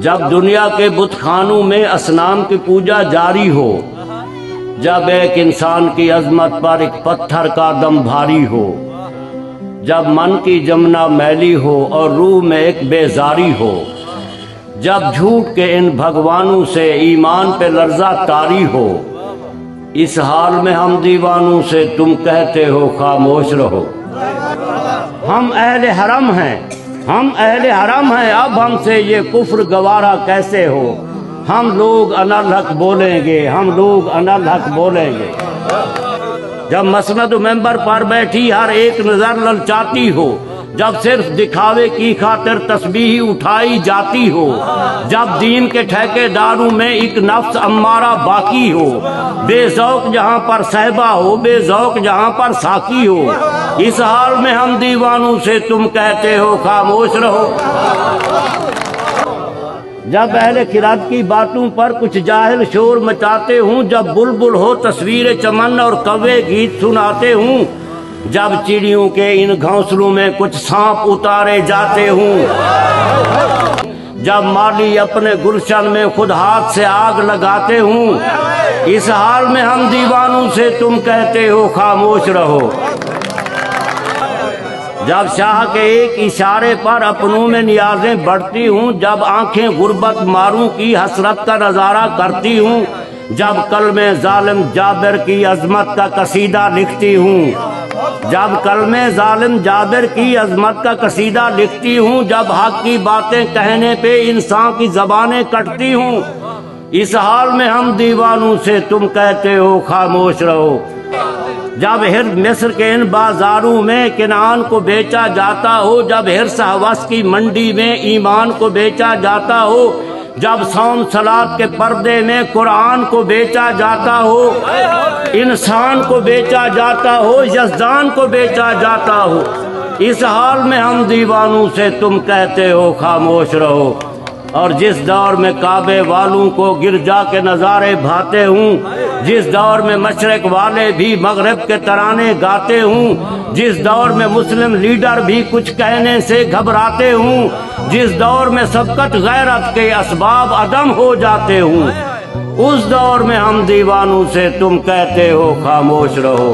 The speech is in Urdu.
جب دنیا کے بت خانوں میں اصنام کی پوجا جاری ہو، جب ایک انسان کی عظمت پر ایک پتھر کا دم بھاری ہو، جب من کی جمنا میلی ہو اور روح میں ایک بیزاری ہو، جب جھوٹ کے ان بھگوانوں سے ایمان پہ لرزہ طاری ہو، اس حال میں ہم دیوانوں سے تم کہتے ہو خاموش رہو۔ ہم اہل حرم ہیں، ہم اہل حرم ہیں، اب ہم سے یہ کفر گوارا کیسے ہو؟ ہم لوگ انالحق بولیں گے، ہم لوگ انالحق بولیں گے۔ جب مسند و ممبر پر بیٹھی ہر ایک نظر للچاتی ہو، جب صرف دکھاوے کی خاطر تسبیح اٹھائی جاتی ہو، جب دین کے ٹھیکے داروں میں ایک نفس امارہ باقی ہو، بے ذوق جہاں پر صحبہ ہو، بے ذوق جہاں پر ساقی ہو، اس حال میں ہم دیوانوں سے تم کہتے ہو خاموش رہو۔ جب اہل خرد کی باتوں پر کچھ جاہل شور مچاتے ہوں، جب بلبل ہو تصویر چمن اور کوے گیت سناتے ہوں، جب چڑیوں کے ان گھونسلوں میں کچھ سانپ اتارے جاتے ہوں، جب مالی اپنے گلشن میں خود ہاتھ سے آگ لگاتے ہوں، اس حال میں ہم دیوانوں سے تم کہتے ہو خاموش رہو۔ جب شاہ کے ایک اشارے پر اپنوں میں نیازیں بڑھتی ہوں، جب آنکھیں غربت ماروں کی حسرت کا نظارہ کرتی ہوں، جب کلمہ ظالم جابر کی عظمت کا قصیدہ لکھتی ہوں، جب کلمہ ظالم جابر کی عظمت کا قصیدہ لکھتی ہوں، جب حق کی باتیں کہنے پہ انسان کی زبانیں کٹتی ہوں، اس حال میں ہم دیوانوں سے تم کہتے ہو خاموش رہو۔ جب ہرد مصر کے ان بازاروں میں کنعان کو بیچا جاتا ہو، جب ہرس حوث کی منڈی میں ایمان کو بیچا جاتا ہو، جب صوم صلات کے پردے میں قرآن کو بیچا جاتا ہو، انسان کو بیچا جاتا ہو، یزدان کو بیچا جاتا ہو، اس حال میں ہم دیوانوں سے تم کہتے ہو خاموش رہو۔ اور جس دور میں کعبے والوں کو گرجا کے نظارے بھاتے ہوں، جس دور میں مشرق والے بھی مغرب کے ترانے گاتے ہوں، جس دور میں مسلم لیڈر بھی کچھ کہنے سے گھبراتے ہوں، جس دور میں سبقت غیرت کے اسباب عدم ہو جاتے ہوں، اس دور میں ہم دیوانوں سے تم کہتے ہو خاموش رہو۔